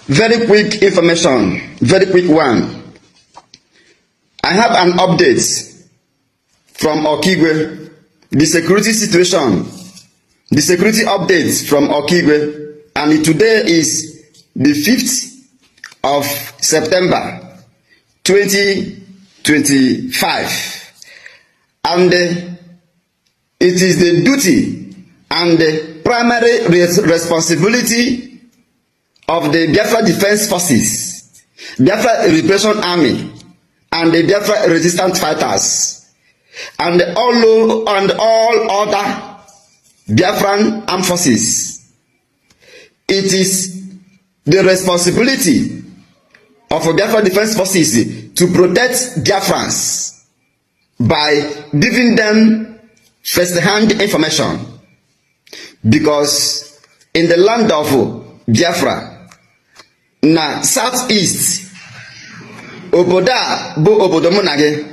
Very quick information, very quick one. I have an update from Okigwe, the security situation, the security updates from Okigwe, and today is the 5th of September 2025. And it is the duty and the primary responsibility of the Biafra Defense Forces, Biafra Repression Army, and the Biafra Resistance Fighters, and all other Biafran armed forces. It is the responsibility of Biafra Defense Forces to protect Biafrans by giving them first-hand information, because in the land of Biafra, na southeast, obodo bo obodo munage,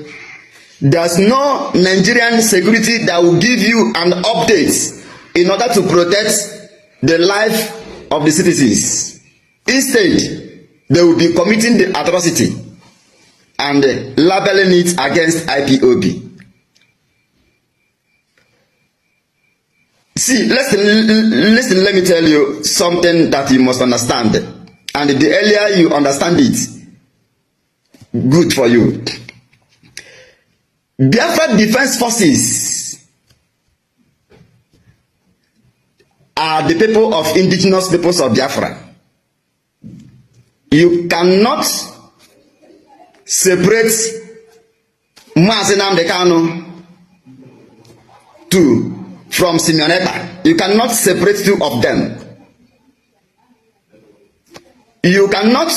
there's no Nigerian security that will give you an update in order to protect the life of the citizens. Instead, they will be committing the atrocity and labeling it against IPOB. See, listen, let me tell you something that you must understand. And the earlier you understand it, good for you. Biafra Defense Forces are the people of indigenous peoples of Biafra. You cannot separate Mazi Nnamdi Kanu from Simeoneta. You cannot separate two of them. You cannot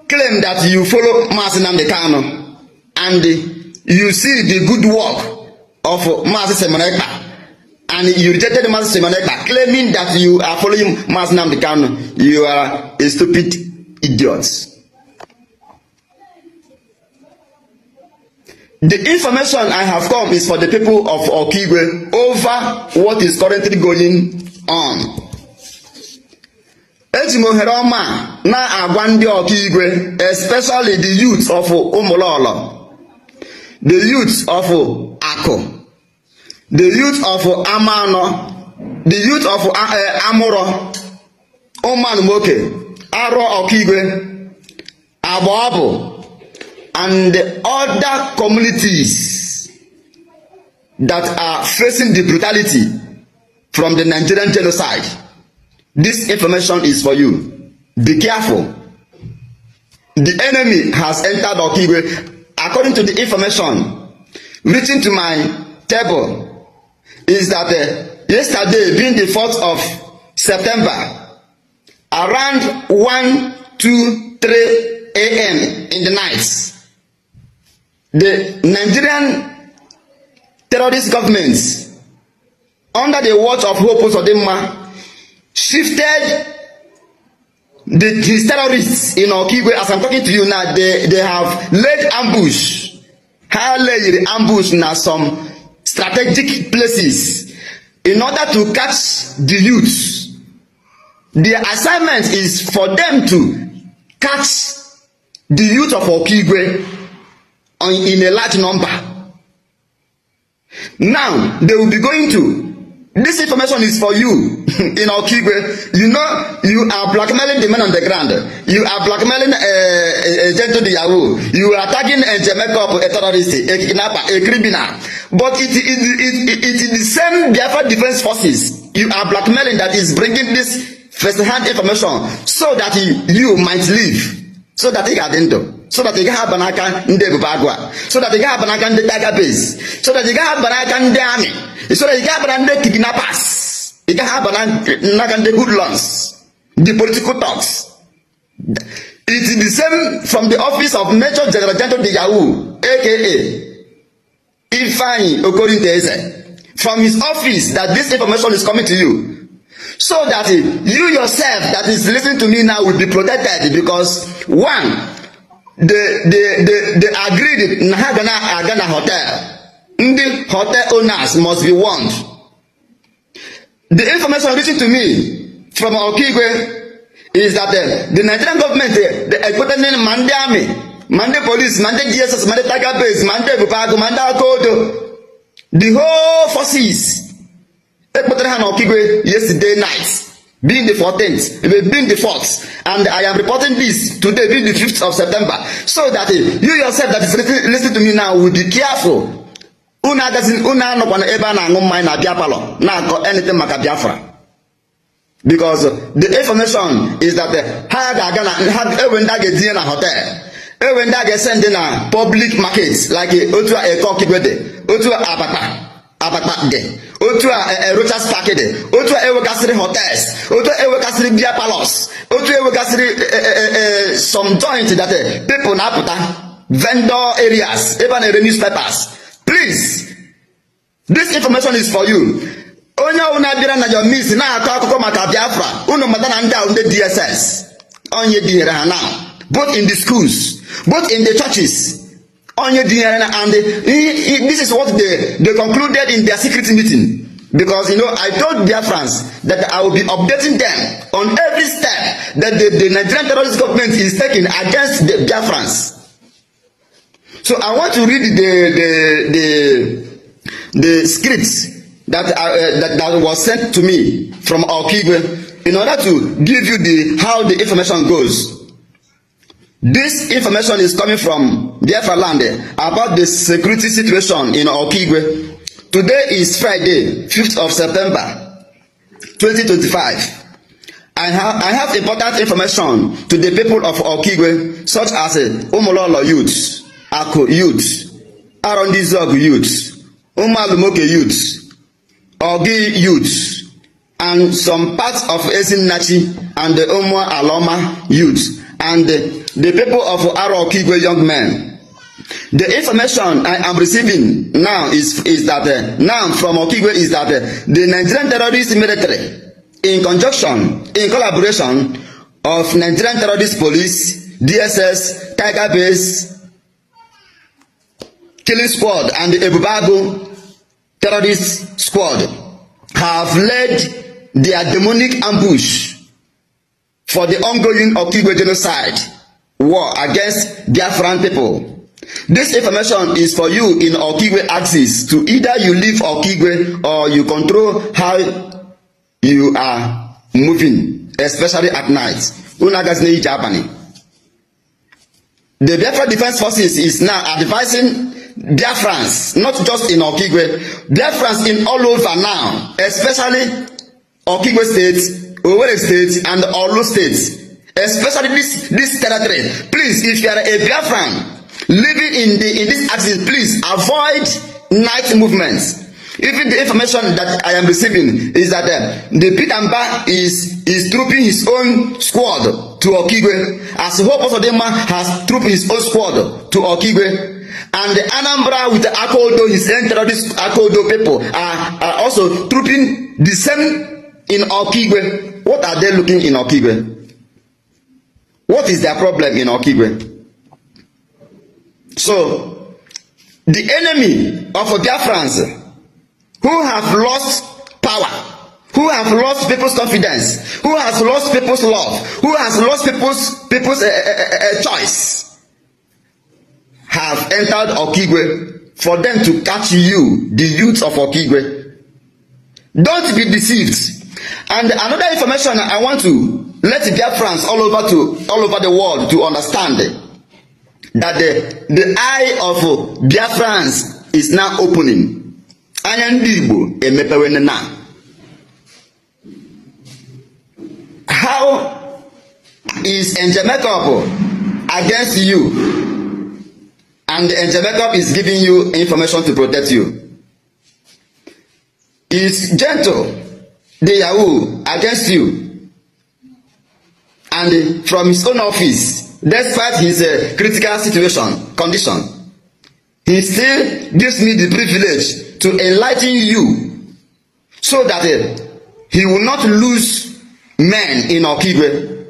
claim that you follow Mazi Nnamdi Kanu and you see the good work of Mazi Simeoneta, and you rejected Mazi Simeoneta, claiming that you are following Mazi Nnamdi Kanu. You are a stupid idiot. The information I have come is for the people of Okigwe over what is currently going on. Ejimoheroma na agwa ndị Okigwe, especially the youth of Umulolo, the youth of Ako, the youth of Amano, the youth of Amuro, Oman Moke, Aro Okigwe, Aboabo, and other communities that are facing the brutality from the Nigerian genocide. This information is for you. Be careful. The enemy has entered Okigwe. According to the information reaching to my table, is that yesterday, being the 4th of September, around 1, 2, 3 a.m. in the night, the Nigerian terrorist government, under the watch of Hope Uzodimma, shifted his terrorists in Okigwe. As I'm talking to you now, they have laid ambush, in some strategic places in order to catch the youth. Their assignment is for them to catch the youth of Okigwe in a large number. Now they will be going to. This information is for you in Okigwe. You know, you are blackmailing the men on the ground. You are blackmailing a gentle Yahoo. You are tagging a Jamaica, a terrorist, a kidnapper, a criminal. But it is the same Biafra Defense Forces you are blackmailing that is bringing this first-hand information so that you might live. So that he got into. So that they have Banaka in the Bagua. So that they have Banaka in the database. So that they have Banaka in the army. So that you have the kidnappers, you have the hoodlums, the political talks. It is the same from the office of Major General de Yahoo, aka Ifeanyi Okorinteze, from his office that this information is coming to you. So that you yourself that is listening to me now will be protected, because one, they agreed in Agana Hotel. The hotel owners must be warned. The information reaching to me from Okigwe is that the Nigerian government, the equatorial Mande army, Mande police, Mande GSS, Mande Tiger base, Mande Bupago, Mande Akodo, the whole forces, Equatorial Okigwe yesterday night, being the 14th, being the 4th, and I am reporting this today, being the 5th of September, so that you yourself that is listening to me now will be careful. Una no kwana ebe na angu mmanya na Biafra na anything maka Biafra. Because the information is that ha ga na when that get in a hotel, when that get sent in a public market like otu a Okigwe de, otu a abata de, otu a Rochas Park de, otu a Ewekasiri hotels, otu a Ewekasiri Bia Palace, otu a Ewekasiri some joint that people na puta vendor areas, even the newspapers. Please, this information is for you. Onya una bira na your miss na akụkọ maka Biafra unu mata na ndị ahụ ndị DSS onye dinyere ha now, both in the schools, both in the churches, onye dinyere na, and this is what they concluded in their secret meeting, because I told Biafrans that I will be updating them on every step that the Nigerian terrorist government is taking against the Biafrans. So I want to read the scripts that was sent to me from Okigwe in order to give you how the information goes. This information is coming from Biafra land about the security situation in Okigwe. Today is Friday, 5th of September, 2025. I have important information to the people of Okigwe, such as Umololo youth, Ako youth, Arondizog youth, Umalumoke youth, Ogi youth, and some parts of Ezinnachi and the Umwa Aloma youth, and the people of Okigwe young men. The information I am receiving now is that now from Okigwe is that the Nigerian terrorist military, in collaboration of Nigerian terrorist police, DSS, Tiger base, killing squad, and the Ebubago terrorist squad have led their demonic ambush for the ongoing Okigwe genocide war against Biafran people. This information is for you in Okigwe axis to either you leave Okigwe or you control how you are moving, especially at night. The Biafra Defense Forces is now advising Biafrans, not just in Okigwe, Biafrans in all over now, especially Okigwe State, Owerri State, and Olu State, especially this territory. Please, if you are a Biafran living in this axis, please avoid night movements. Even the information that I am receiving is that the Pitamba is trooping his own squad to Okigwe, as Hope Osodema has trooped his own squad to Okigwe. And the Anambra with the Akodo, his own terrorist Akodo people are also trooping the same in Okigwe. What are they looking in Okigwe? What is their problem in Okigwe? So, the enemy of Biafrans who have lost power, who have lost people's confidence, who has lost people's love, who has lost people's choice, have entered Okigwe for them to catch you, the youth of Okigwe. Don't be deceived. And another information I want to let Biafrans all over the world to understand that the eye of Biafrans is now opening. How is Njemekop against you? And Njemekop is giving you information to protect you. Is Gentle, the Yahoo, against you? And from his own office, despite his critical condition, he still gives me the privilege to enlighten you so that he will not lose men in Okigwe.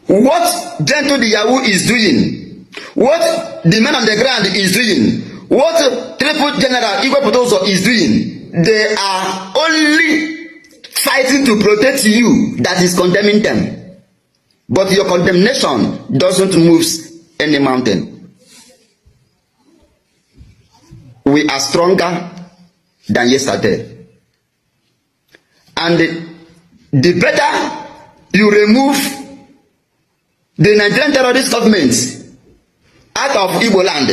What Gentle the Yahoo is doing, what the man on the ground is doing, what Triple General Igwe Potozo is doing, they are only fighting to protect you that is condemning them. but your condemnation doesn't move any mountain. We are stronger than yesterday. And the better you remove the Nigerian terrorist government out of Igbo land,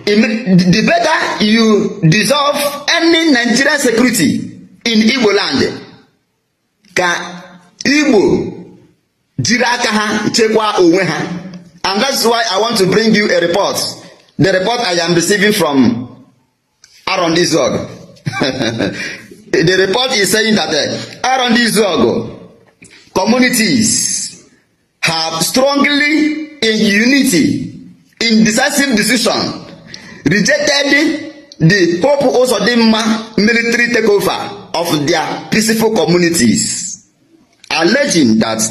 the better you dissolve any Nigerian security in Igbo land, ka Igbo jiri aka ha chekwa onwe ha. And that's why I want to bring you a report. The report I am receiving from Aaron Izog. The report is saying that Aaron Izog communities have strongly, in unity, in decisive decision, rejected the Hope Osodimma military takeover of their peaceful communities, alleging that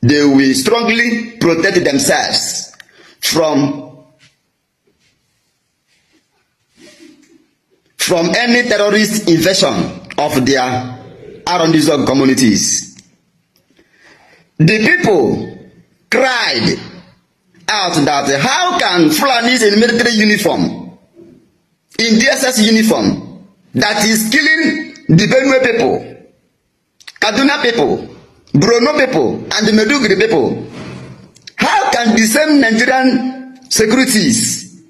they will strongly protect themselves from any terrorist invasion of their Arrondissement communities. The people cried out that how can Fulanis in military uniform, in DSS uniform, that is killing the Benue people, Kaduna people, Borno people, and the Meduguri people, how can the same Nigerian securities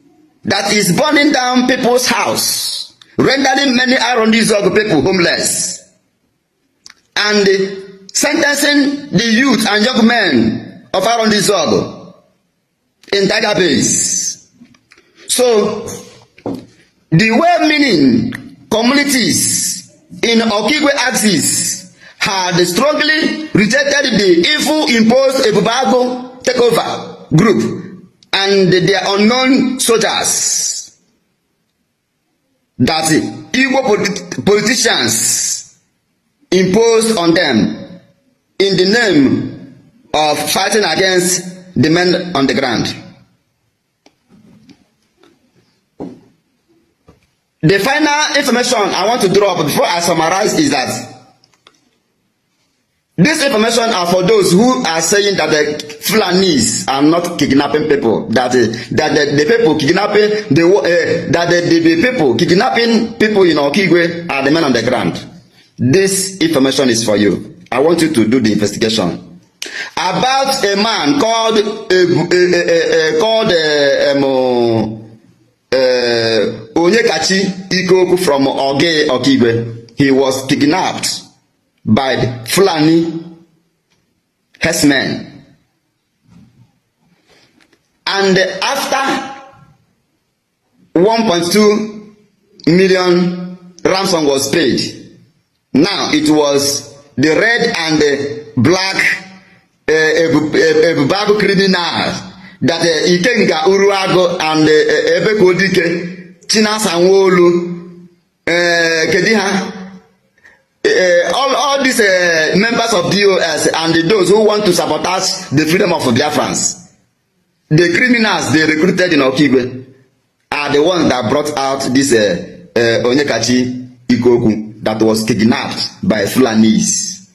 that is burning down people's house, rendering many Arrondissement people homeless, and sentencing the youth and young men of Arrondissement in database? So, the well-meaning communities in Okigwe axis had strongly rejected the evil imposed Ebubago takeover group and their unknown soldiers that Igbo politicians imposed on them in the name of fighting against the men on the ground. The final information I want to drop before I summarize is that this information are for those who are saying that the Fulanis are not kidnapping people, that the people kidnapping the people kidnapping people in Okigwe are the men on the ground. This information is for you. I want you to do the investigation about a man called Onyekachi Ikoku from Okigwe. He was kidnapped by the Fulani herdsmen, and after 1.2 million ransom was paid, now it was the red and the black Ebubago criminals that Ikenga Uruago and Ebekodike Chinasa Nwolu Kediha, all these members of DOS and those who want to sabotage the freedom of Biafrans, the criminals they recruited in Okigwe, are the ones that brought out this Onyekachi Ikoku that was kidnapped by Fulanis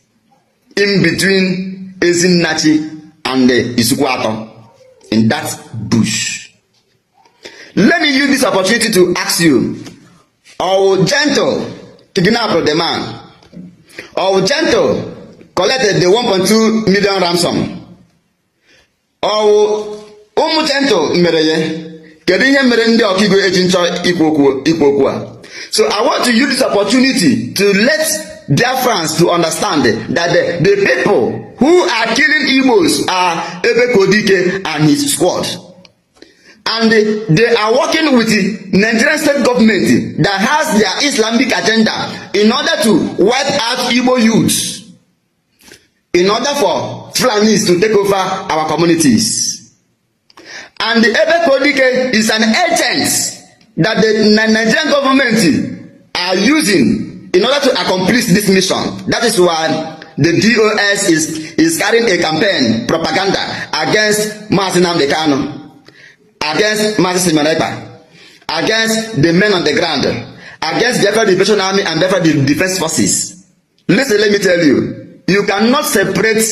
in between Ezinnachi and Isukwato in that bush. Let me use this opportunity to ask you, oh gentle kidnap the man, or gentle collected the 1.2 million ransom, or gentle mereye kedu ihe mere ndị Okigwe eji nchọ ikwu okwu a. So I want to use this opportunity to let Biafrans to understand that the people who are killing Igbos are Ebekodike and his squad, and they are working with the Nigerian state government that has their Islamic agenda in order to wipe out Igbo youths, in order for Fulanis to take over our communities. And the Ebekodike is an agent that the Nigerian government are using in order to accomplish this mission. That is why the DOS is carrying a campaign, propaganda against Mazi Nnamdi Kanu, against Mazi Simonekpa, against the men on the ground, against the Biafra Liberation Army and Biafra Defense Forces. Listen, let me tell you, you cannot separate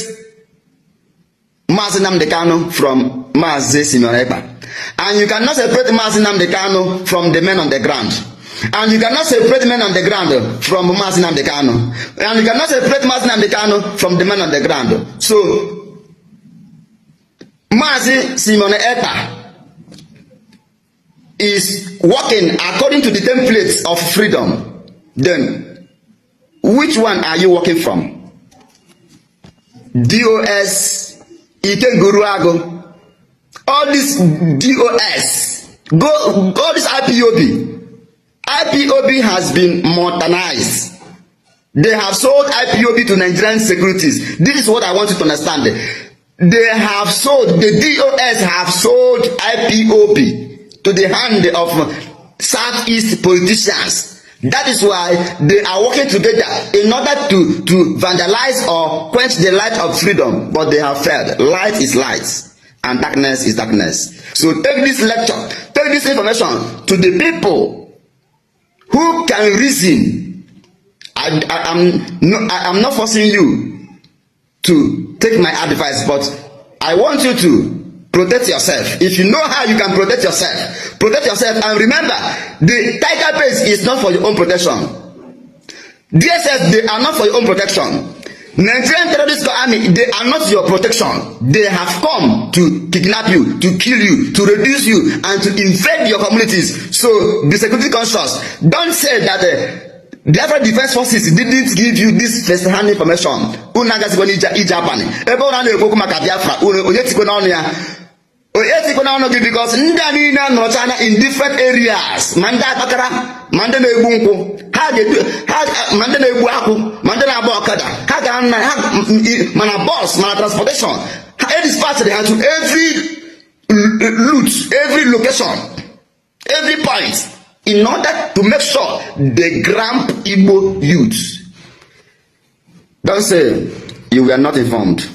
Mazi Nnamdi Kanu from Mazi Simeon Ekpa. And you cannot separate Mazi Nnamdi Kanu from the men on the ground. And you cannot separate the men on the ground from Mazi Nnamdi Kanu. And you cannot separate Mazi Nnamdi Kanu from the men on the ground. So, Mazi Simeon Ekpa is working according to the templates of freedom. Then, which one are you working from? DOS, Ike Guruago, all this DOS, all this IPOB. IPOB has been modernized. They have sold IPOB to Nigerian securities. This is what I want you to understand. They have sold, the DOS have sold IPOB to the hand of Southeast politicians. That is why they are working together in order to vandalize or quench the light of freedom. But they have failed. Light is light and darkness is darkness. So take this lecture, take this information to the people who can reason. I'm not forcing you to take my advice, but I want you to protect yourself. If you know how you can protect yourself, protect yourself. And remember, the tiger base is not for your own protection. DSS, they are not for your own protection. Nigerian terrorist army, they are not your protection. They have come to kidnap you, to kill you, to reduce you, and to invade your communities. So be security conscious. Don't say that the Biafran Defense Forces didn't give you this first-hand information. Because in different areas, Manda Bakara, Manda Nebunko, Manda Nebuaku, Manda Nabokada, Mana boss, Mana transportation. It is part of to every route, every location, every point, in order to make sure they grab Igbo youth. Don't say you were not informed.